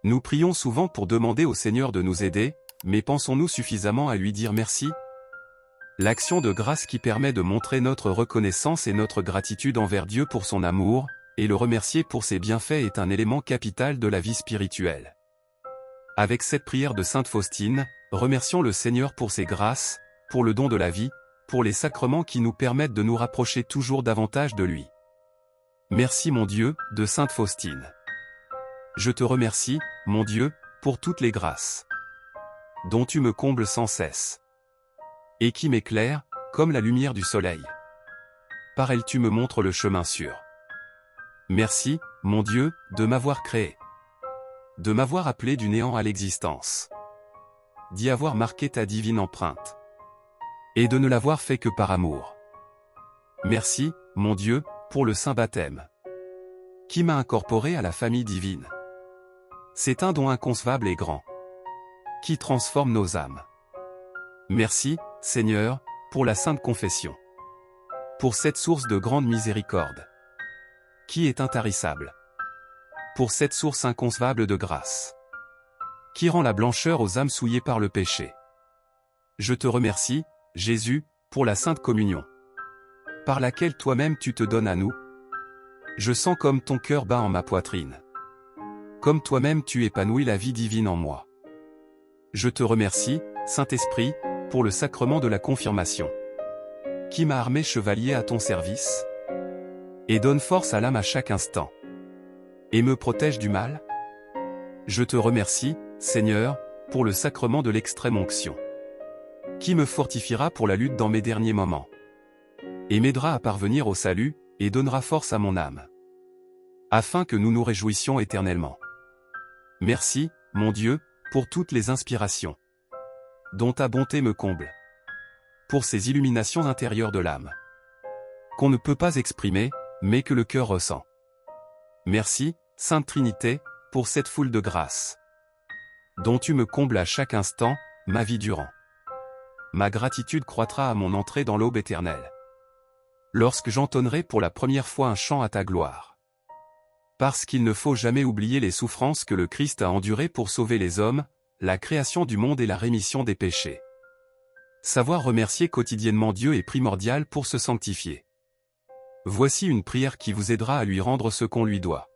Nous prions souvent pour demander au Seigneur de nous aider, mais pensons-nous suffisamment à lui dire merci? L'action de grâce qui permet de montrer notre reconnaissance et notre gratitude envers Dieu pour son amour, et le remercier pour ses bienfaits est un élément capital de la vie spirituelle. Avec cette prière de Sainte Faustine, remercions le Seigneur pour ses grâces, pour le don de la vie, pour les sacrements qui nous permettent de nous rapprocher toujours davantage de lui. Merci mon Dieu, de Sainte Faustine. Je te remercie, mon Dieu, pour toutes les grâces dont tu me combles sans cesse, et qui m'éclairent, comme la lumière du soleil. Par elles tu me montres le chemin sûr. Merci, mon Dieu, de m'avoir créé, de m'avoir appelé du néant à l'existence, d'y avoir marqué ta divine empreinte, et de ne l'avoir fait que par amour. Merci, mon Dieu, pour le saint baptême, qui m'a incorporé à la famille divine. C'est un don inconcevable et grand, qui transforme nos âmes. Merci, Seigneur, pour la Sainte Confession, pour cette source de grande miséricorde, qui est intarissable, pour cette source inconcevable de grâce, qui rend la blancheur aux âmes souillées par le péché. Je te remercie, Jésus, pour la Sainte Communion, par laquelle toi-même tu te donnes à nous. Je sens comme ton cœur bat en ma poitrine, comme toi-même tu épanouis la vie divine en moi. Je te remercie, Saint-Esprit, pour le sacrement de la confirmation, qui m'a armé chevalier à ton service, et donne force à l'âme à chaque instant, et me protège du mal. Je te remercie, Seigneur, pour le sacrement de l'extrême onction, qui me fortifiera pour la lutte dans mes derniers moments, et m'aidera à parvenir au salut, et donnera force à mon âme, afin que nous nous réjouissions éternellement. Merci, mon Dieu, pour toutes les inspirations dont ta bonté me comble, pour ces illuminations intérieures de l'âme, qu'on ne peut pas exprimer, mais que le cœur ressent. Merci, Sainte Trinité, pour cette foule de grâces, dont tu me combles à chaque instant, ma vie durant. Ma gratitude croîtra à mon entrée dans l'aube éternelle, lorsque j'entonnerai pour la première fois un chant à ta gloire. Parce qu'il ne faut jamais oublier les souffrances que le Christ a endurées pour sauver les hommes, la création du monde et la rémission des péchés. Savoir remercier quotidiennement Dieu est primordial pour se sanctifier. Voici une prière qui vous aidera à lui rendre ce qu'on lui doit.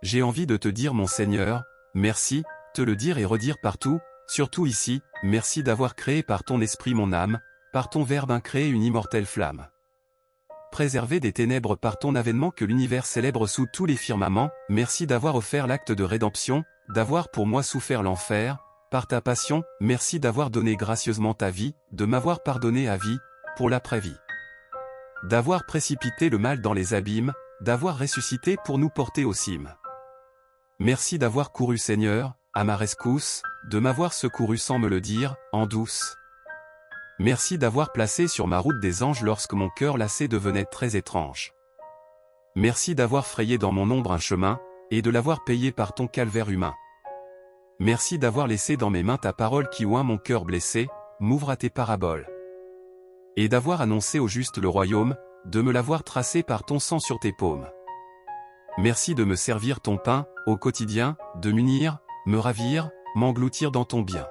J'ai envie de te dire mon Seigneur, merci, te le dire et redire partout, surtout ici, merci d'avoir créé par ton esprit mon âme, par ton verbe incréé une immortelle flamme. Préservé des ténèbres par ton avènement que l'univers célèbre sous tous les firmaments, merci d'avoir offert l'acte de rédemption, d'avoir pour moi souffert l'enfer, par ta passion, merci d'avoir donné gracieusement ta vie, de m'avoir pardonné à vie, pour l'après-vie. D'avoir précipité le mal dans les abîmes, d'avoir ressuscité pour nous porter aux cimes. Merci d'avoir couru Seigneur, à ma rescousse, de m'avoir secouru sans me le dire, en douce. Merci d'avoir placé sur ma route des anges lorsque mon cœur lassé devenait très étrange. Merci d'avoir frayé dans mon ombre un chemin, et de l'avoir payé par ton calvaire humain. Merci d'avoir laissé dans mes mains ta parole qui oint mon cœur blessé, m'ouvre à tes paraboles. Et d'avoir annoncé au juste le royaume, de me l'avoir tracé par ton sang sur tes paumes. Merci de me servir ton pain, au quotidien, de m'unir, me ravir, m'engloutir dans ton bien.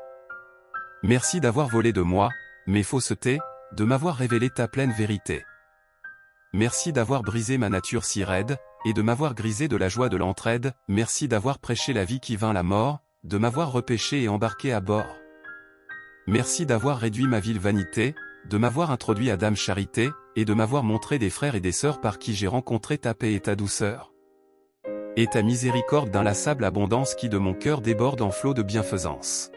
Merci d'avoir volé de moi mes faussetés, de m'avoir révélé ta pleine vérité. Merci d'avoir brisé ma nature si raide, et de m'avoir grisé de la joie de l'entraide. Merci d'avoir prêché la vie qui vainc la mort, de m'avoir repêché et embarqué à bord. Merci d'avoir réduit ma vile vanité, de m'avoir introduit à Dame Charité, et de m'avoir montré des frères et des sœurs par qui j'ai rencontré ta paix et ta douceur. Et ta miséricorde d'inlassable abondance qui de mon cœur déborde en flots de bienfaisance.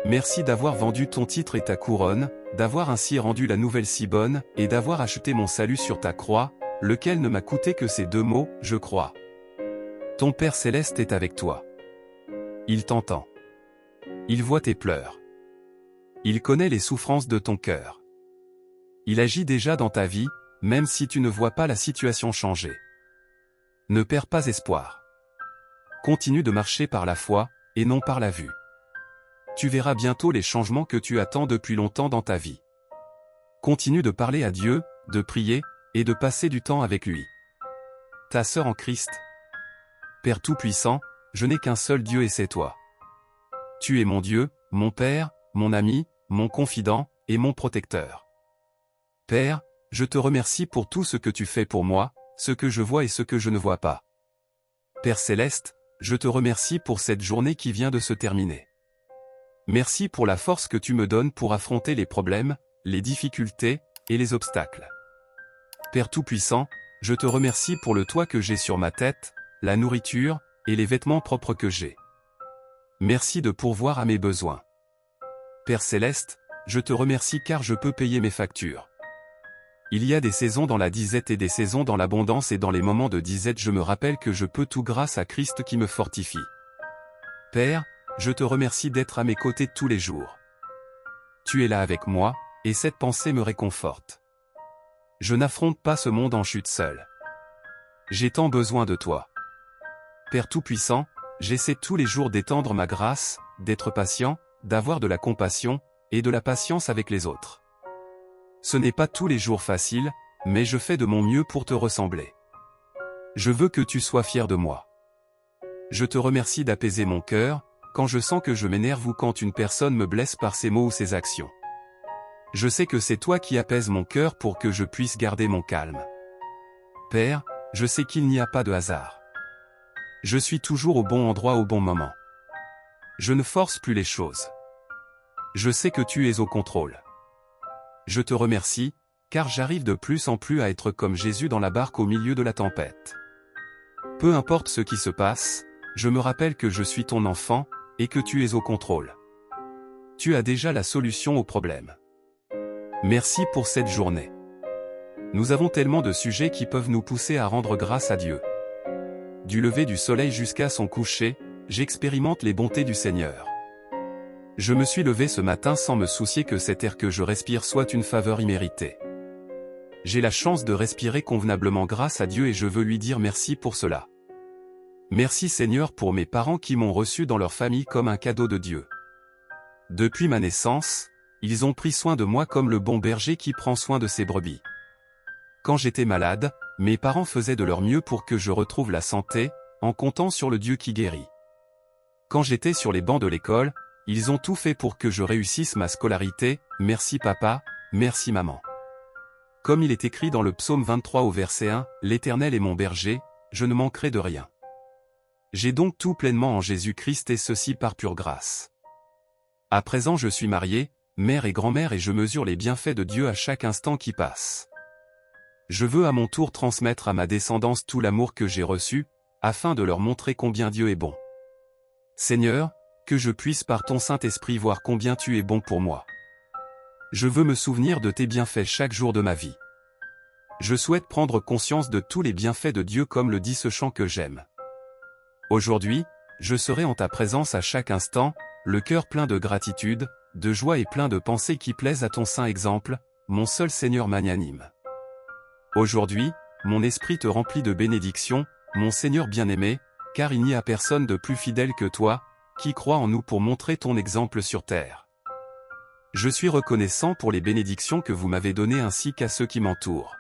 Merci d'avoir vendu ton titre et ta couronne, d'avoir ainsi rendu la nouvelle si bonne, et d'avoir acheté mon salut sur ta croix, lequel ne m'a coûté que ces 2 mots, je crois. Ton Père céleste est avec toi. Il t'entend. Il voit tes pleurs. Il connaît les souffrances de ton cœur. Il agit déjà dans ta vie, même si tu ne vois pas la situation changer. Ne perds pas espoir. Continue de marcher par la foi, et non par la vue. Tu verras bientôt les changements que tu attends depuis longtemps dans ta vie. Continue de parler à Dieu, de prier, et de passer du temps avec lui. Ta sœur en Christ. Père Tout-Puissant, je n'ai qu'un seul Dieu et c'est toi. Tu es mon Dieu, mon Père, mon ami, mon confident, et mon protecteur. Père, je te remercie pour tout ce que tu fais pour moi, ce que je vois et ce que je ne vois pas. Père Céleste, je te remercie pour cette journée qui vient de se terminer. Merci pour la force que tu me donnes pour affronter les problèmes, les difficultés, et les obstacles. Père Tout-Puissant, je te remercie pour le toit que j'ai sur ma tête, la nourriture, et les vêtements propres que j'ai. Merci de pourvoir à mes besoins. Père Céleste, je te remercie car je peux payer mes factures. Il y a des saisons dans la disette et des saisons dans l'abondance et dans les moments de disette je me rappelle que je peux tout grâce à Christ qui me fortifie. Père, je te remercie d'être à mes côtés tous les jours. Tu es là avec moi, et cette pensée me réconforte. Je n'affronte pas ce monde en chute seul. J'ai tant besoin de toi. Père Tout-Puissant, j'essaie tous les jours d'étendre ma grâce, d'être patient, d'avoir de la compassion, et de la patience avec les autres. Ce n'est pas tous les jours facile, mais je fais de mon mieux pour te ressembler. Je veux que tu sois fier de moi. Je te remercie d'apaiser mon cœur, quand je sens que je m'énerve ou quand une personne me blesse par ses mots ou ses actions. Je sais que c'est toi qui apaises mon cœur pour que je puisse garder mon calme. Père, je sais qu'il n'y a pas de hasard. Je suis toujours au bon endroit au bon moment. Je ne force plus les choses. Je sais que tu es au contrôle. Je te remercie, car j'arrive de plus en plus à être comme Jésus dans la barque au milieu de la tempête. Peu importe ce qui se passe, je me rappelle que je suis ton enfant, et que tu es au contrôle. Tu as déjà la solution au problème. Merci pour cette journée. Nous avons tellement de sujets qui peuvent nous pousser à rendre grâce à Dieu. Du lever du soleil jusqu'à son coucher, j'expérimente les bontés du Seigneur. Je me suis levé ce matin sans me soucier que cet air que je respire soit une faveur imméritée. J'ai la chance de respirer convenablement grâce à Dieu et je veux lui dire merci pour cela. Merci Seigneur pour mes parents qui m'ont reçu dans leur famille comme un cadeau de Dieu. Depuis ma naissance, ils ont pris soin de moi comme le bon berger qui prend soin de ses brebis. Quand j'étais malade, mes parents faisaient de leur mieux pour que je retrouve la santé, en comptant sur le Dieu qui guérit. Quand j'étais sur les bancs de l'école, ils ont tout fait pour que je réussisse ma scolarité, merci papa, merci maman. Comme il est écrit dans le psaume 23 au verset 1, « L'Éternel est mon berger, je ne manquerai de rien. » J'ai donc tout pleinement en Jésus-Christ et ceci par pure grâce. À présent je suis marié, mère et grand-mère et je mesure les bienfaits de Dieu à chaque instant qui passe. Je veux à mon tour transmettre à ma descendance tout l'amour que j'ai reçu, afin de leur montrer combien Dieu est bon. Seigneur, que je puisse par ton Saint-Esprit voir combien tu es bon pour moi. Je veux me souvenir de tes bienfaits chaque jour de ma vie. Je souhaite prendre conscience de tous les bienfaits de Dieu comme le dit ce chant que j'aime. Aujourd'hui, je serai en ta présence à chaque instant, le cœur plein de gratitude, de joie et plein de pensées qui plaisent à ton saint exemple, mon seul Seigneur magnanime. Aujourd'hui, mon esprit te remplit de bénédictions, mon Seigneur bien-aimé, car il n'y a personne de plus fidèle que toi, qui croit en nous pour montrer ton exemple sur terre. Je suis reconnaissant pour les bénédictions que vous m'avez données ainsi qu'à ceux qui m'entourent.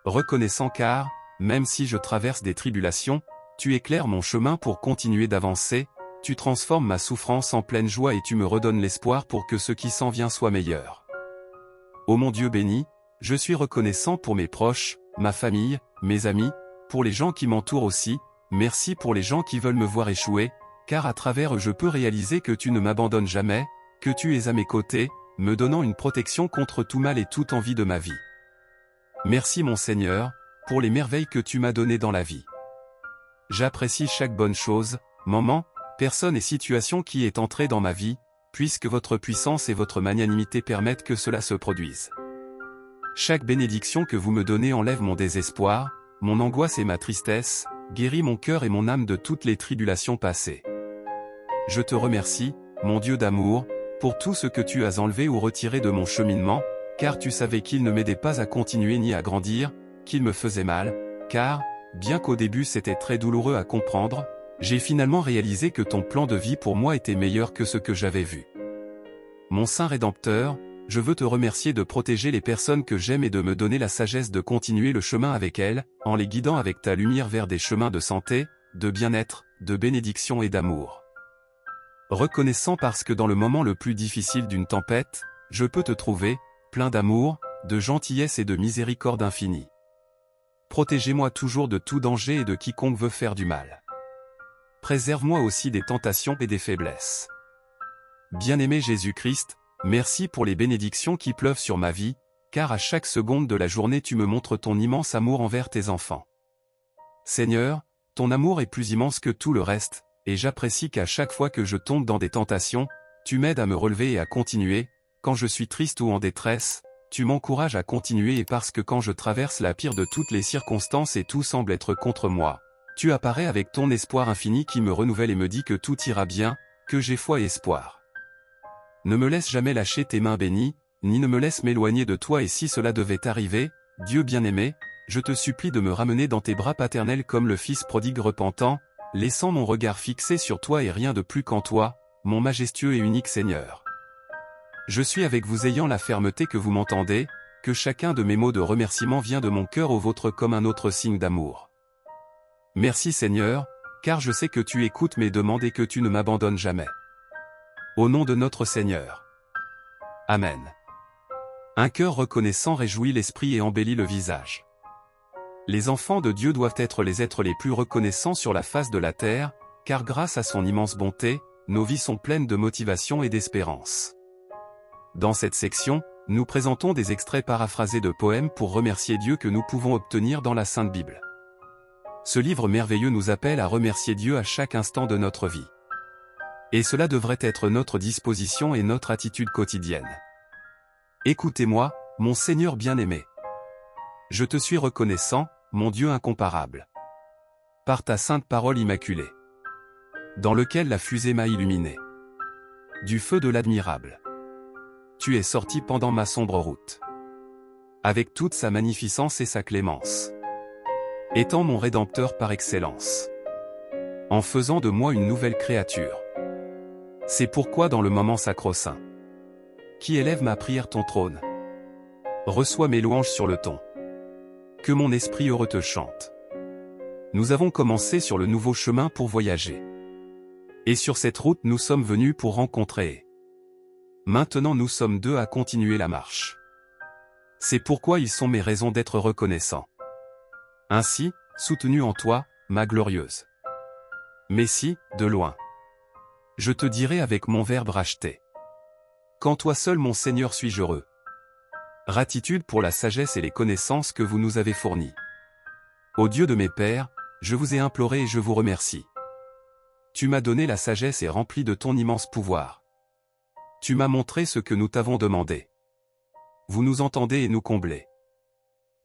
Reconnaissant car, même si je traverse des tribulations, tu éclaires mon chemin pour continuer d'avancer, tu transformes ma souffrance en pleine joie et tu me redonnes l'espoir pour que ce qui s'en vient soit meilleur. Ô mon Dieu béni, je suis reconnaissant pour mes proches, ma famille, mes amis, pour les gens qui m'entourent aussi, merci pour les gens qui veulent me voir échouer, car à travers eux je peux réaliser que tu ne m'abandonnes jamais, que tu es à mes côtés, me donnant une protection contre tout mal et toute envie de ma vie. Merci mon Seigneur, pour les merveilles que tu m'as données dans la vie. J'apprécie chaque bonne chose, moment, personne et situation qui est entrée dans ma vie, puisque votre puissance et votre magnanimité permettent que cela se produise. Chaque bénédiction que vous me donnez enlève mon désespoir, mon angoisse et ma tristesse, guérit mon cœur et mon âme de toutes les tribulations passées. Je te remercie, mon Dieu d'amour, pour tout ce que tu as enlevé ou retiré de mon cheminement, car tu savais qu'il ne m'aidait pas à continuer ni à grandir, qu'il me faisait mal, car, bien qu'au début c'était très douloureux à comprendre, j'ai finalement réalisé que ton plan de vie pour moi était meilleur que ce que j'avais vu. Mon Saint Rédempteur, je veux te remercier de protéger les personnes que j'aime et de me donner la sagesse de continuer le chemin avec elles, en les guidant avec ta lumière vers des chemins de santé, de bien-être, de bénédiction et d'amour. Reconnaissant parce que dans le moment le plus difficile d'une tempête, je peux te trouver, plein d'amour, de gentillesse et de miséricorde infinie. Protégez-moi toujours de tout danger et de quiconque veut faire du mal. Préserve-moi aussi des tentations et des faiblesses. Bien-aimé Jésus-Christ, merci pour les bénédictions qui pleuvent sur ma vie, car à chaque seconde de la journée tu me montres ton immense amour envers tes enfants. Seigneur, ton amour est plus immense que tout le reste, et j'apprécie qu'à chaque fois que je tombe dans des tentations, tu m'aides à me relever et à continuer, quand je suis triste ou en détresse, tu m'encourages à continuer et parce que quand je traverse la pire de toutes les circonstances et tout semble être contre moi, tu apparais avec ton espoir infini qui me renouvelle et me dit que tout ira bien, que j'ai foi et espoir. Ne me laisse jamais lâcher tes mains bénies, ni ne me laisse m'éloigner de toi et si cela devait arriver, Dieu bien-aimé, je te supplie de me ramener dans tes bras paternels comme le fils prodigue repentant, laissant mon regard fixé sur toi et rien de plus qu'en toi, mon majestueux et unique Seigneur. Je suis avec vous ayant la fermeté que vous m'entendez, que chacun de mes mots de remerciement vient de mon cœur au vôtre comme un autre signe d'amour. Merci Seigneur, car je sais que tu écoutes mes demandes et que tu ne m'abandonnes jamais. Au nom de notre Seigneur. Amen. Un cœur reconnaissant réjouit l'esprit et embellit le visage. Les enfants de Dieu doivent être les êtres les plus reconnaissants sur la face de la terre, car grâce à son immense bonté, nos vies sont pleines de motivation et d'espérance. Dans cette section, nous présentons des extraits paraphrasés de poèmes pour remercier Dieu que nous pouvons obtenir dans la Sainte Bible. Ce livre merveilleux nous appelle à remercier Dieu à chaque instant de notre vie. Et cela devrait être notre disposition et notre attitude quotidienne. Écoutez-moi, mon Seigneur bien-aimé. Je te suis reconnaissant, mon Dieu incomparable. Par ta sainte parole immaculée, dans lequel la fusée m'a illuminé. Du feu de l'admirable. Tu es sorti pendant ma sombre route. Avec toute sa magnificence et sa clémence. Étant mon Rédempteur par excellence. En faisant de moi une nouvelle créature. C'est pourquoi dans le moment sacro-saint, qui élève ma prière ton trône, reçois mes louanges sur le ton. Que mon esprit heureux te chante. Nous avons commencé sur le nouveau chemin pour voyager. Et sur cette route nous sommes venus pour rencontrer. Maintenant nous sommes deux à continuer la marche. C'est pourquoi ils sont mes raisons d'être reconnaissants. Ainsi, soutenu en toi, ma glorieuse. Messie, de loin. Je te dirai avec mon verbe racheté. Qu'en toi seul mon Seigneur suis-je heureux. Gratitude pour la sagesse et les connaissances que vous nous avez fournies. Ô Dieu de mes pères, je vous ai imploré et je vous remercie. Tu m'as donné la sagesse et rempli de ton immense pouvoir. Tu m'as montré ce que nous t'avons demandé. Vous nous entendez et nous comblez.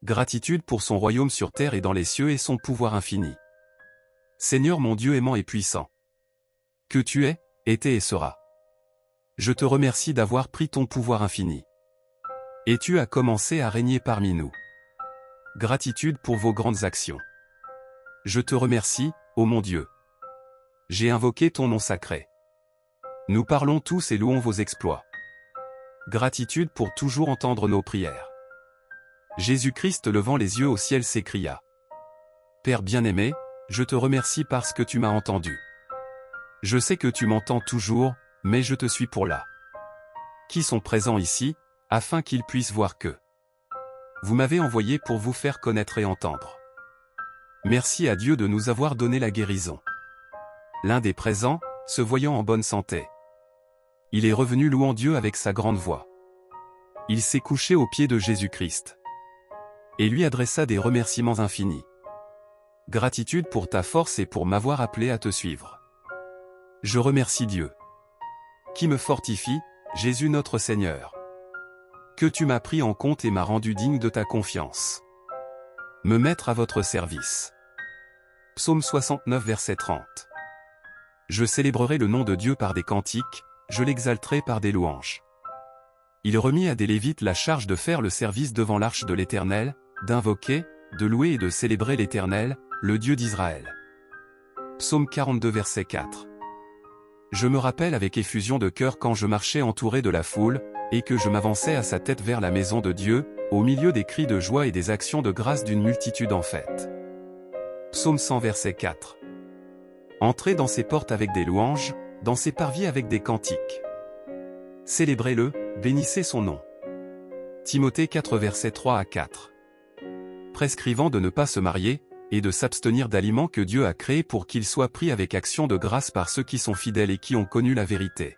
Gratitude pour son royaume sur terre et dans les cieux et son pouvoir infini. Seigneur mon Dieu aimant et puissant. Que tu es, étais et seras. Je te remercie d'avoir pris ton pouvoir infini. Et tu as commencé à régner parmi nous. Gratitude pour vos grandes actions. Je te remercie, ô mon Dieu. J'ai invoqué ton nom sacré. Nous parlons tous et louons vos exploits. Gratitude pour toujours entendre nos prières. Jésus-Christ levant les yeux au ciel s'écria. Père bien-aimé, je te remercie parce que tu m'as entendu. Je sais que tu m'entends toujours, mais je te suis pour là. Qui sont présents ici, afin qu'ils puissent voir que vous m'avez envoyé pour vous faire connaître et entendre. Merci à Dieu de nous avoir donné la guérison. L'un des présents, se voyant en bonne santé. Il est revenu louant Dieu avec sa grande voix. Il s'est couché aux pieds de Jésus-Christ. Et lui adressa des remerciements infinis. Gratitude pour ta force et pour m'avoir appelé à te suivre. Je remercie Dieu. Qui me fortifie, Jésus notre Seigneur. Que tu m'as pris en compte et m'as rendu digne de ta confiance. Me mettre à votre service. Psaume 69 verset 30. Je célébrerai le nom de Dieu par des cantiques, je l'exalterai par des louanges. Il remit à des Lévites la charge de faire le service devant l'arche de l'Éternel, d'invoquer, de louer et de célébrer l'Éternel, le Dieu d'Israël. Psaume 42 verset 4. Je me rappelle avec effusion de cœur quand je marchais entouré de la foule, et que je m'avançais à sa tête vers la maison de Dieu, au milieu des cris de joie et des actions de grâce d'une multitude en fête. Psaume 100 verset 4. Entrez dans ses portes avec des louanges, dans ses parvis avec des cantiques. Célébrez-le, bénissez son nom. Timothée 4 versets 3 à 4. Prescrivant de ne pas se marier, et de s'abstenir d'aliments que Dieu a créés pour qu'ils soient pris avec action de grâce par ceux qui sont fidèles et qui ont connu la vérité.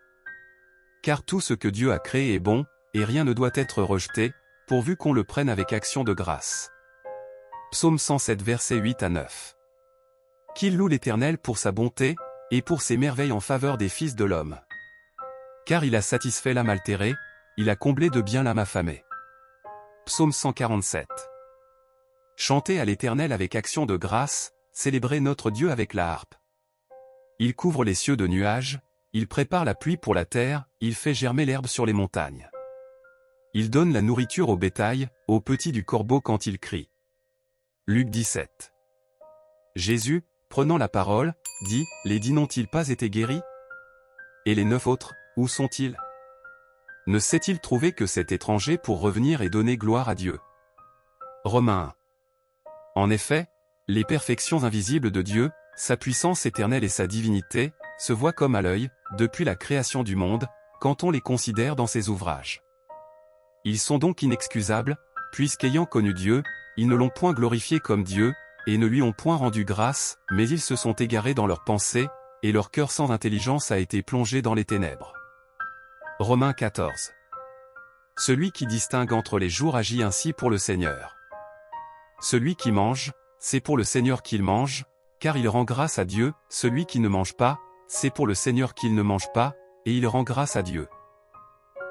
Car tout ce que Dieu a créé est bon, et rien ne doit être rejeté, pourvu qu'on le prenne avec action de grâce. Psaume 107 versets 8 à 9. Qu'il loue l'Éternel pour sa bonté, et pour ses merveilles en faveur des fils de l'homme. Car il a satisfait l'âme altérée, il a comblé de bien l'âme affamée. Psaume 147. Chantez à l'Éternel avec action de grâce, célébrez notre Dieu avec la harpe. Il couvre les cieux de nuages, il prépare la pluie pour la terre, il fait germer l'herbe sur les montagnes. Il donne la nourriture au bétail, aux petits du corbeau quand il crie. Luc 17. Jésus, prenant la parole, dit, les 10 n'ont-ils pas été guéris? Et les 9 autres, où sont-ils? Ne s'est-il trouvé que cet étranger pour revenir et donner gloire à Dieu? Romains 1. En effet, les perfections invisibles de Dieu, sa puissance éternelle et sa divinité, se voient comme à l'œil, depuis la création du monde, quand on les considère dans ses ouvrages. Ils sont donc inexcusables, puisqu'ayant connu Dieu, ils ne l'ont point glorifié comme Dieu, et ne lui ont point rendu grâce, mais ils se sont égarés dans leurs pensées, et leur cœur sans intelligence a été plongé dans les ténèbres. Romains 14. Celui qui distingue entre les jours agit ainsi pour le Seigneur. Celui qui mange, c'est pour le Seigneur qu'il mange, car il rend grâce à Dieu, celui qui ne mange pas, c'est pour le Seigneur qu'il ne mange pas, et il rend grâce à Dieu.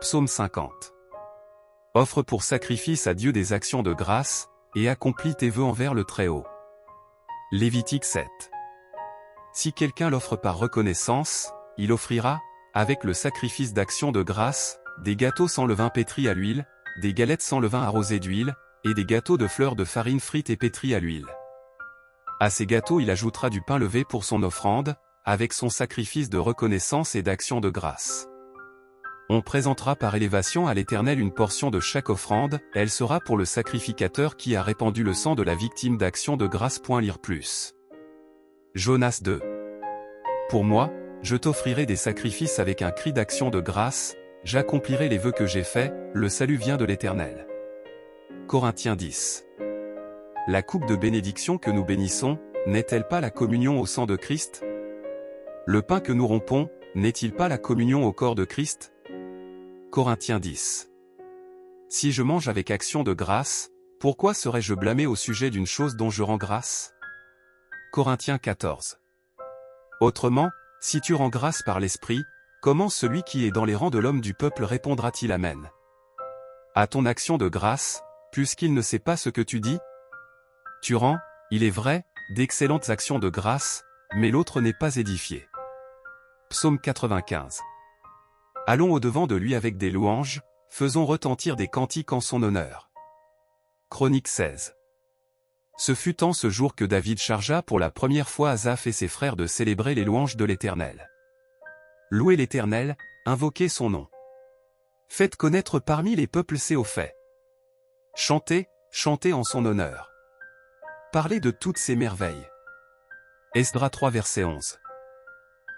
Psaume 50. Offre pour sacrifice à Dieu des actions de grâce, et accomplis tes vœux envers le Très-Haut. Lévitique 7. Si quelqu'un l'offre par reconnaissance, il offrira, avec le sacrifice d'action de grâce, des gâteaux sans levain pétris à l'huile, des galettes sans levain arrosées d'huile, et des gâteaux de fleurs de farine frites et pétris à l'huile. À ces gâteaux il ajoutera du pain levé pour son offrande, avec son sacrifice de reconnaissance et d'action de grâce. On présentera par élévation à l'Éternel une portion de chaque offrande, elle sera pour le sacrificateur qui a répandu le sang de la victime d'action de grâce. Lire plus. Jonas 2. Pour moi, je t'offrirai des sacrifices avec un cri d'action de grâce, j'accomplirai les vœux que j'ai faits, le salut vient de l'Éternel. Corinthiens 10. La coupe de bénédiction que nous bénissons, n'est-elle pas la communion au sang de Christ? Le pain que nous rompons, n'est-il pas la communion au corps de Christ? Corinthiens 10. Si je mange avec action de grâce, pourquoi serais-je blâmé au sujet d'une chose dont je rends grâce? Corinthiens 14. Autrement, si tu rends grâce par l'Esprit, comment celui qui est dans les rangs de l'homme du peuple répondra-t-il Amen? À ton action de grâce, puisqu'il ne sait pas ce que tu dis? Tu rends, il est vrai, d'excellentes actions de grâce, mais l'autre n'est pas édifié. Psaume 95. Allons au-devant de lui avec des louanges, faisons retentir des cantiques en son honneur. Chronique 16. Ce fut en ce jour que David chargea pour la première fois Asaph et ses frères de célébrer les louanges de l'Éternel. Louez l'Éternel, invoquez son nom. Faites connaître parmi les peuples ses hauts faits. Chantez, chantez en son honneur. Parlez de toutes ses merveilles. Esdras 3 verset 11.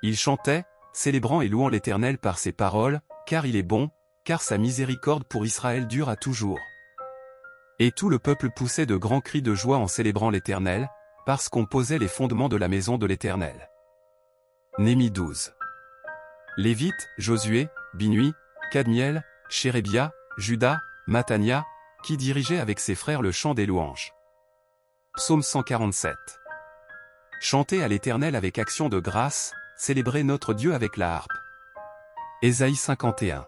Il chantait, célébrant et louant l'Éternel par ses paroles, car il est bon, car sa miséricorde pour Israël dure à toujours. Et tout le peuple poussait de grands cris de joie en célébrant l'Éternel, parce qu'on posait les fondements de la maison de l'Éternel. Néhémie 12. Lévites, Josué, Binui, Kadmiel, Chérébia, Juda, Matania, qui dirigeait avec ses frères le chant des louanges. Psaume 147. Chantez à l'Éternel avec action de grâce, célébrez notre Dieu avec la harpe. Ésaïe 51.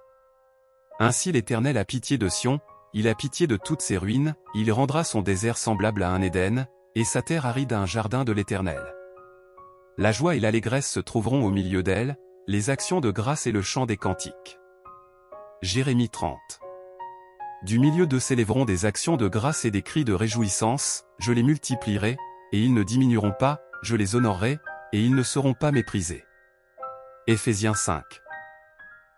Ainsi l'Éternel a pitié de Sion, il a pitié de toutes ses ruines, il rendra son désert semblable à un Éden, et sa terre aride à un jardin de l'Éternel. La joie et l'allégresse se trouveront au milieu d'elle, les actions de grâce et le chant des cantiques. Jérémie 30. Du milieu d'eux s'élèveront des actions de grâce et des cris de réjouissance, je les multiplierai, et ils ne diminueront pas, je les honorerai, et ils ne seront pas méprisés. Éphésiens 5.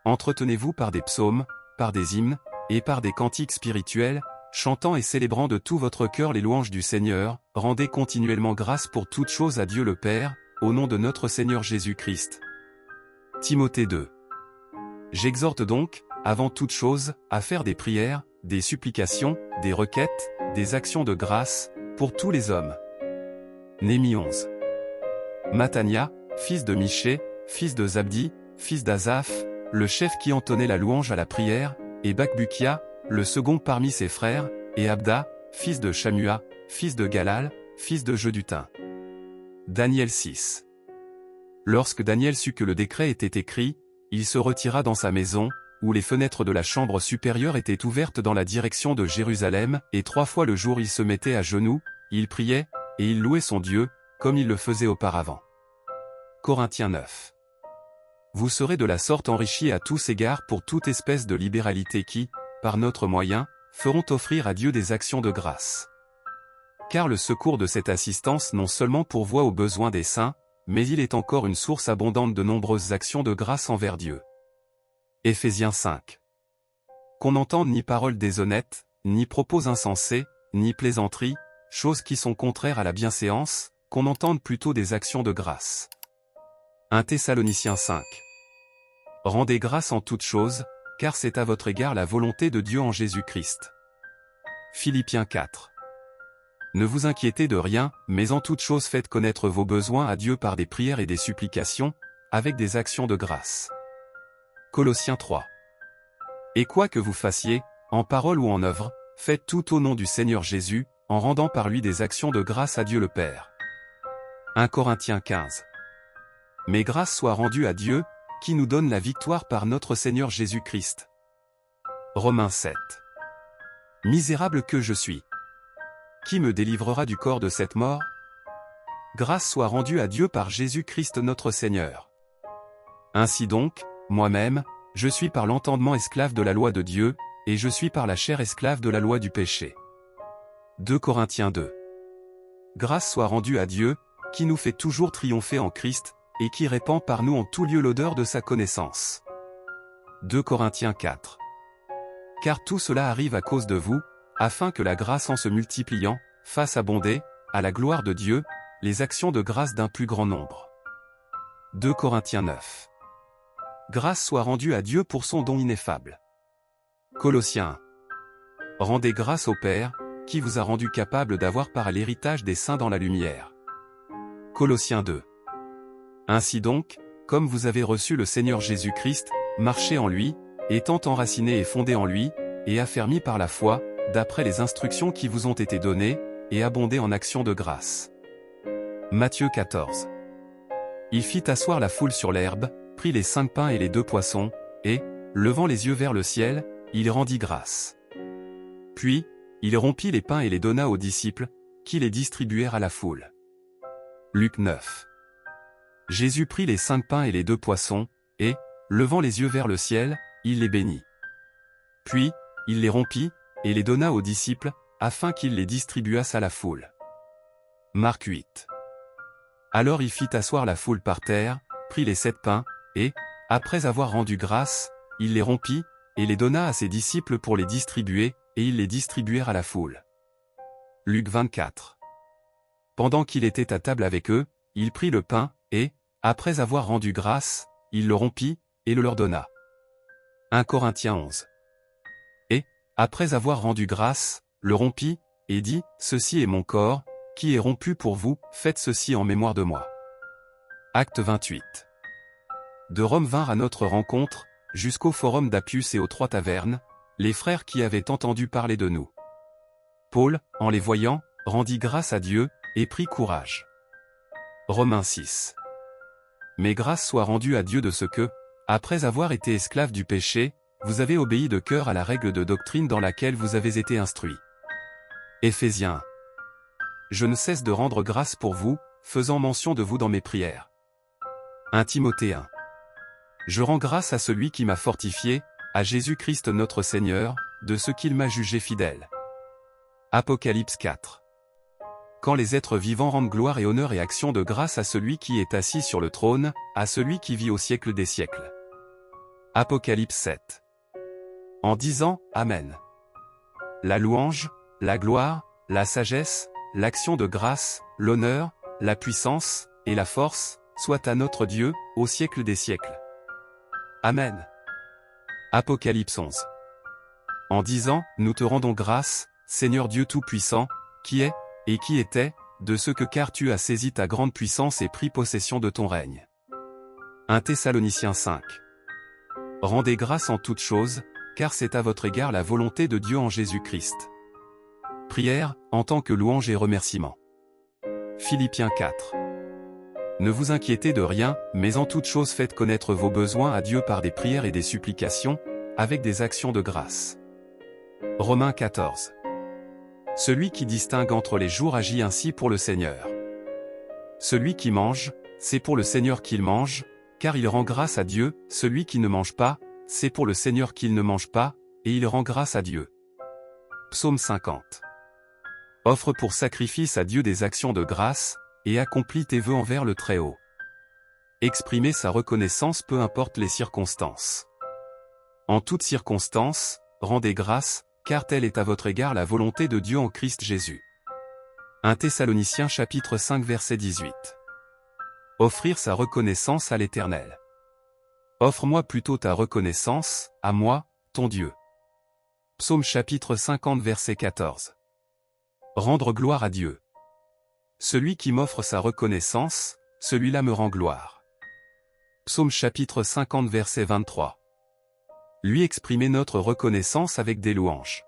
Entretenez-vous par des psaumes, par des hymnes, et par des cantiques spirituels, chantant et célébrant de tout votre cœur les louanges du Seigneur, rendez continuellement grâce pour toutes choses à Dieu le Père, au nom de notre Seigneur Jésus-Christ. Timothée 2. J'exhorte donc, avant toute chose, à faire des prières, des supplications, des requêtes, des actions de grâce, pour tous les hommes. Néhémie 11. Mattania, fils de Michée, fils de Zabdi, fils d'Azaph, le chef qui entonnait la louange à la prière, et Bakbukia, le second parmi ses frères, et Abda, fils de Shamua, fils de Galal, fils de Jeduthun. Daniel 6. Lorsque Daniel sut que le décret était écrit, il se retira dans sa maison, où les fenêtres de la chambre supérieure étaient ouvertes dans la direction de Jérusalem, et 3 fois le jour il se mettait à genoux, il priait, et il louait son Dieu, comme il le faisait auparavant. Corinthiens 9. Vous serez de la sorte enrichis à tous égards pour toute espèce de libéralité qui, par notre moyen, feront offrir à Dieu des actions de grâce. Car le secours de cette assistance non seulement pourvoit aux besoins des saints, mais il est encore une source abondante de nombreuses actions de grâce envers Dieu. Éphésiens 5. Qu'on n'entende ni paroles déshonnêtes, ni propos insensés, ni plaisanteries, choses qui sont contraires à la bienséance, qu'on entende plutôt des actions de grâce. 1 Thessaloniciens 5. Rendez grâce en toutes choses, car c'est à votre égard la volonté de Dieu en Jésus-Christ. Philippiens 4. Ne vous inquiétez de rien, mais en toutes choses faites connaître vos besoins à Dieu par des prières et des supplications, avec des actions de grâce. Colossiens 3. Et quoi que vous fassiez, en parole ou en œuvre, faites tout au nom du Seigneur Jésus, en rendant par lui des actions de grâce à Dieu le Père. 1 Corinthiens 15. Mais grâce soit rendue à Dieu, qui nous donne la victoire par notre Seigneur Jésus-Christ. Romains 7. Misérable que je suis. Qui me délivrera du corps de cette mort? Grâce soit rendue à Dieu par Jésus-Christ notre Seigneur. Ainsi donc, moi-même, je suis par l'entendement esclave de la loi de Dieu, et je suis par la chair esclave de la loi du péché. 2 Corinthiens 2. Grâce soit rendue à Dieu, qui nous fait toujours triompher en Christ, et qui répand par nous en tout lieu l'odeur de sa connaissance. 2 Corinthiens 4. Car tout cela arrive à cause de vous, afin que la grâce en se multipliant, fasse abonder, à la gloire de Dieu, les actions de grâce d'un plus grand nombre. 2 Corinthiens 9. Grâce soit rendue à Dieu pour son don ineffable. Colossiens 1. Rendez grâce au Père, qui vous a rendu capable d'avoir part à l'héritage des saints dans la lumière. Colossiens 2. Ainsi donc, comme vous avez reçu le Seigneur Jésus-Christ, marchez en lui, étant enracinés et fondés en lui, et affermis par la foi, d'après les instructions qui vous ont été données, et abondez en actions de grâce. Matthieu 14. Il fit asseoir la foule sur l'herbe, prit les 5 pains et les 2 poissons, et, levant les yeux vers le ciel, il rendit grâce. Puis, il rompit les pains et les donna aux disciples, qui les distribuèrent à la foule. Luc 9. Jésus prit les 5 pains et les 2 poissons, et, levant les yeux vers le ciel, il les bénit. Puis, il les rompit, et les donna aux disciples, afin qu'ils les distribuassent à la foule. Marc 8. Alors il fit asseoir la foule par terre, prit les 7 pains, et, après avoir rendu grâce, il les rompit, et les donna à ses disciples pour les distribuer, et ils les distribuèrent à la foule. Luc 24. Pendant qu'il était à table avec eux, il prit le pain, et, après avoir rendu grâce, il le rompit, et le leur donna. 1 Corinthiens 11. Et, après avoir rendu grâce, le rompit, et dit, « Ceci est mon corps, qui est rompu pour vous, faites ceci en mémoire de moi. » Acte 28. De Rome vinrent à notre rencontre, jusqu'au forum d'Appius et aux 3 tavernes, les frères qui avaient entendu parler de nous. Paul, en les voyant, rendit grâce à Dieu, et prit courage. Romains 6. Mais grâce soit rendue à Dieu de ce que, après avoir été esclaves du péché, vous avez obéi de cœur à la règle de doctrine dans laquelle vous avez été instruits. Éphésiens 1. Je ne cesse de rendre grâce pour vous, faisant mention de vous dans mes prières. 1 Timothée 1. Je rends grâce à celui qui m'a fortifié, à Jésus-Christ notre Seigneur, de ce qu'il m'a jugé fidèle. Apocalypse 4. Quand les êtres vivants rendent gloire et honneur et action de grâce à celui qui est assis sur le trône, à celui qui vit au siècle des siècles. Apocalypse 7. En disant « Amen ». La louange, la gloire, la sagesse, l'action de grâce, l'honneur, la puissance, et la force, soient à notre Dieu, au siècle des siècles. Amen. Apocalypse 11. En disant, nous te rendons grâce, Seigneur Dieu Tout-Puissant, qui est, et qui était, de ce que car tu as saisi ta grande puissance et pris possession de ton règne. 1 Thessaloniciens 5. Rendez grâce en toutes choses, car c'est à votre égard la volonté de Dieu en Jésus-Christ. Prière, en tant que louange et remerciement. Philippiens 4. Ne vous inquiétez de rien, mais en toutes choses faites connaître vos besoins à Dieu par des prières et des supplications, avec des actions de grâce. Romains 14. Celui qui distingue entre les jours agit ainsi pour le Seigneur. Celui qui mange, c'est pour le Seigneur qu'il mange, car il rend grâce à Dieu. Celui qui ne mange pas, c'est pour le Seigneur qu'il ne mange pas, et il rend grâce à Dieu. Psaume 50. Offre pour sacrifice à Dieu des actions de grâce, et accomplis tes vœux envers le Très-Haut. Exprimer sa reconnaissance peu importe les circonstances. En toutes circonstances, rendez grâce, car telle est à votre égard la volonté de Dieu en Christ Jésus. 1 Thessaloniciens chapitre 5 verset 18. Offrir sa reconnaissance à l'Éternel. Offre-moi plutôt ta reconnaissance, à moi, ton Dieu. Psaume chapitre 50 verset 14. Rendre gloire à Dieu. Celui qui m'offre sa reconnaissance, celui-là me rend gloire. Psaume chapitre 50 verset 23. Lui exprimer notre reconnaissance avec des louanges.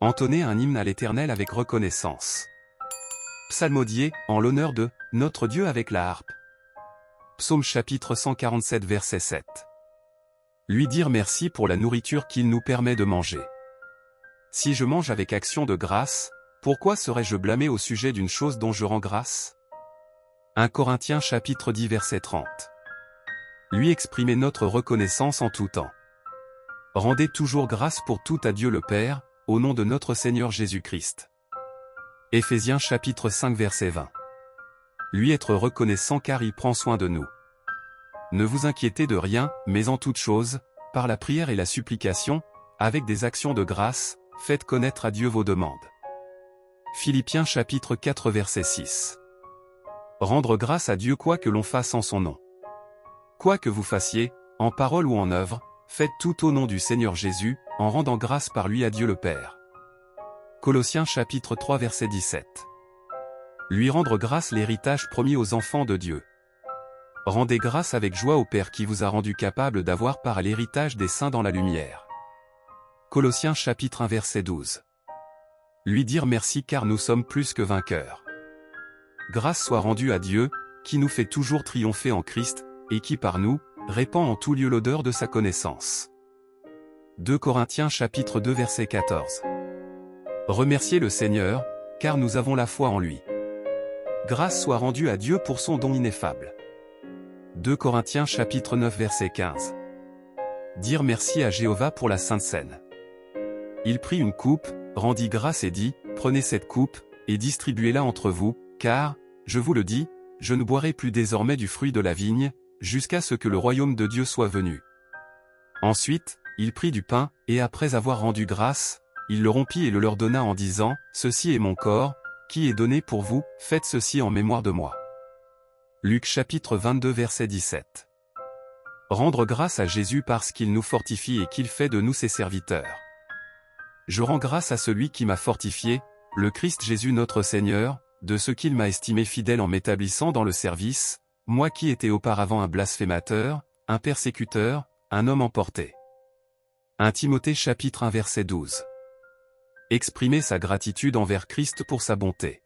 Entonner un hymne à l'Éternel avec reconnaissance. Psalmodier, en l'honneur de notre Dieu avec la harpe. Psaume chapitre 147 verset 7. Lui dire merci pour la nourriture qu'il nous permet de manger. Si je mange avec action de grâce, pourquoi serais-je blâmé au sujet d'une chose dont je rends grâce? 1 Corinthiens chapitre 10 verset 30. Lui exprimer notre reconnaissance en tout temps. Rendez toujours grâce pour tout à Dieu le Père, au nom de notre Seigneur Jésus-Christ. Éphésiens chapitre 5 verset 20. Lui être reconnaissant car il prend soin de nous. Ne vous inquiétez de rien, mais en toute chose, par la prière et la supplication, avec des actions de grâce, faites connaître à Dieu vos demandes. Philippiens chapitre 4 verset 6. Rendre grâce à Dieu quoi que l'on fasse en son nom. Quoi que vous fassiez, en parole ou en œuvre, faites tout au nom du Seigneur Jésus, en rendant grâce par lui à Dieu le Père. Colossiens chapitre 3 verset 17. Lui rendre grâce l'héritage promis aux enfants de Dieu. Rendez grâce avec joie au Père qui vous a rendu capable d'avoir part à l'héritage des saints dans la lumière. Colossiens chapitre 1 verset 12. Lui dire merci car nous sommes plus que vainqueurs. Grâce soit rendue à Dieu, qui nous fait toujours triompher en Christ, et qui par nous, répand en tout lieu l'odeur de sa connaissance. 2 Corinthiens chapitre 2 verset 14. Remerciez le Seigneur, car nous avons la foi en lui. Grâce soit rendue à Dieu pour son don ineffable. 2 Corinthiens chapitre 9 verset 15. Dire merci à Jéhovah pour la Sainte Seine. Il prit une coupe, rendit grâce et dit, prenez cette coupe, et distribuez-la entre vous, car, je vous le dis, je ne boirai plus désormais du fruit de la vigne, jusqu'à ce que le royaume de Dieu soit venu. Ensuite, il prit du pain, et après avoir rendu grâce, il le rompit et le leur donna en disant, ceci est mon corps, qui est donné pour vous, faites ceci en mémoire de moi. Luc chapitre 22 verset 17. Rendre grâce à Jésus parce qu'il nous fortifie et qu'il fait de nous ses serviteurs. Je rends grâce à celui qui m'a fortifié, le Christ Jésus notre Seigneur, de ce qu'il m'a estimé fidèle en m'établissant dans le service, moi qui étais auparavant un blasphémateur, un persécuteur, un homme emporté. 1 Timothée chapitre 1 verset 12. Exprimer sa gratitude envers Christ pour sa bonté.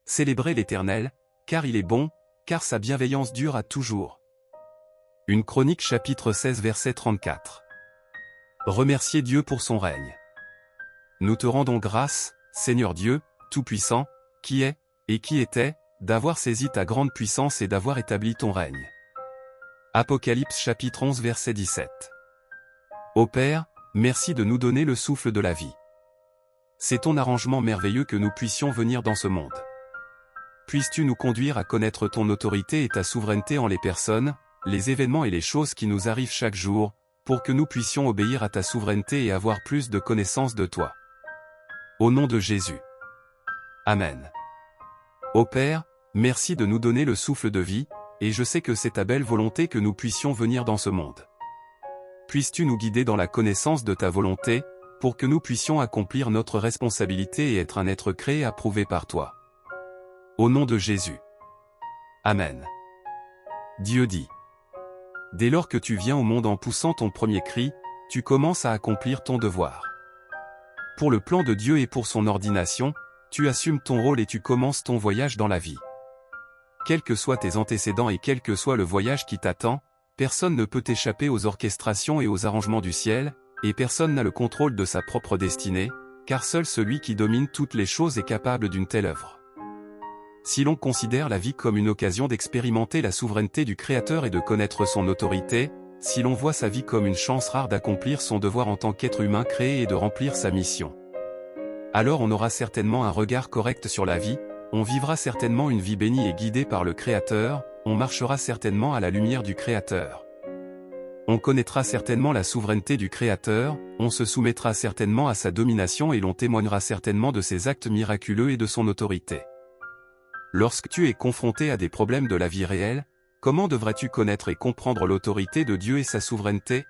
Célébrer l'Éternel, car il est bon, car sa bienveillance dure à toujours. 1 Chronique chapitre 16 verset 34. Remercier Dieu pour son règne. Nous te rendons grâce, Seigneur Dieu, Tout-Puissant, qui est, et qui était, d'avoir saisi ta grande puissance et d'avoir établi ton règne. Apocalypse chapitre 11 verset 17. Ô Père, merci de nous donner le souffle de la vie. C'est ton arrangement merveilleux que nous puissions venir dans ce monde. Puisses-tu nous conduire à connaître ton autorité et ta souveraineté en les personnes, les événements et les choses qui nous arrivent chaque jour, pour que nous puissions obéir à ta souveraineté et avoir plus de connaissance de toi. Au nom de Jésus. Amen. Ô Père, Merci de nous donner le souffle de vie, et je sais que c'est ta belle volonté que nous puissions venir dans ce monde. Puisses-tu nous guider dans la connaissance de ta volonté, pour que nous puissions accomplir notre responsabilité et être un être créé approuvé par toi. Au nom de Jésus. Amen. Dieu dit. Dès lors que tu viens au monde en poussant ton premier cri, tu commences à accomplir ton devoir. Pour le plan de Dieu et pour son ordination, tu assumes ton rôle et tu commences ton voyage dans la vie. Quels que soient tes antécédents et quel que soit le voyage qui t'attend, personne ne peut échapper aux orchestrations et aux arrangements du ciel, et personne n'a le contrôle de sa propre destinée, car seul celui qui domine toutes les choses est capable d'une telle œuvre. Si l'on considère la vie comme une occasion d'expérimenter la souveraineté du Créateur et de connaître son autorité, si l'on voit sa vie comme une chance rare d'accomplir son devoir en tant qu'être humain créé et de remplir sa mission, alors on aura certainement un regard correct sur la vie, on vivra certainement une vie bénie et guidée par le Créateur, on marchera certainement à la lumière du Créateur. On connaîtra certainement la souveraineté du Créateur, on se soumettra certainement à sa domination et l'on témoignera certainement de ses actes miraculeux et de son autorité. Lorsque tu es confronté à des problèmes de la vie réelle, comment devrais-tu connaître et comprendre l'autorité de Dieu et sa souveraineté?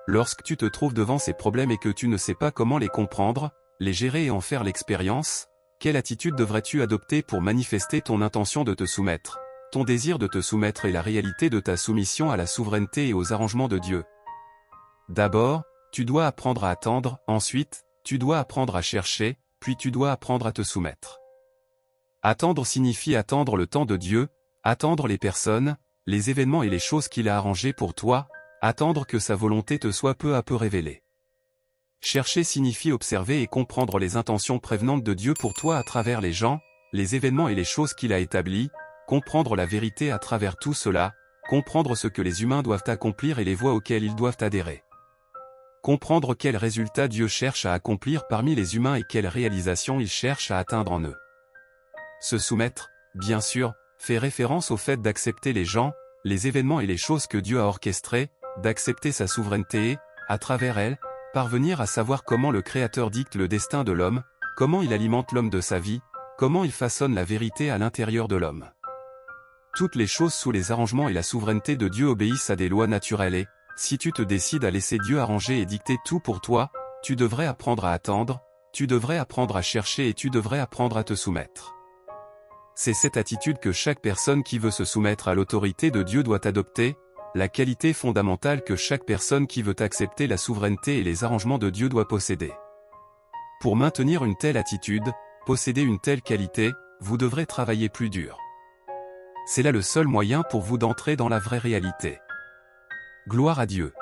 Lorsque tu te trouves devant ces problèmes et que tu ne sais pas comment les comprendre, les gérer et en faire l'expérience, quelle attitude devrais-tu adopter pour manifester ton intention de te soumettre, ton désir de te soumettre et la réalité de ta soumission à la souveraineté et aux arrangements de Dieu? D'abord, tu dois apprendre à attendre, ensuite, tu dois apprendre à chercher, puis tu dois apprendre à te soumettre. Attendre signifie attendre le temps de Dieu, attendre les personnes, les événements et les choses qu'il a arrangées pour toi, attendre que sa volonté te soit peu à peu révélée. Chercher signifie observer et comprendre les intentions prévenantes de Dieu pour toi à travers les gens, les événements et les choses qu'il a établis, comprendre la vérité à travers tout cela, comprendre ce que les humains doivent accomplir et les voies auxquelles ils doivent adhérer. Comprendre quels résultats Dieu cherche à accomplir parmi les humains et quelles réalisations il cherche à atteindre en eux. Se soumettre, bien sûr, fait référence au fait d'accepter les gens, les événements et les choses que Dieu a orchestrés, d'accepter sa souveraineté et, à travers elle, parvenir à savoir comment le Créateur dicte le destin de l'homme, comment il alimente l'homme de sa vie, comment il façonne la vérité à l'intérieur de l'homme. Toutes les choses sous les arrangements et la souveraineté de Dieu obéissent à des lois naturelles et, si tu te décides à laisser Dieu arranger et dicter tout pour toi, tu devrais apprendre à attendre, tu devrais apprendre à chercher et tu devrais apprendre à te soumettre. C'est cette attitude que chaque personne qui veut se soumettre à l'autorité de Dieu doit adopter, la qualité fondamentale que chaque personne qui veut accepter la souveraineté et les arrangements de Dieu doit posséder. Pour maintenir une telle attitude, posséder une telle qualité, vous devrez travailler plus dur. C'est là le seul moyen pour vous d'entrer dans la vraie réalité. Gloire à Dieu.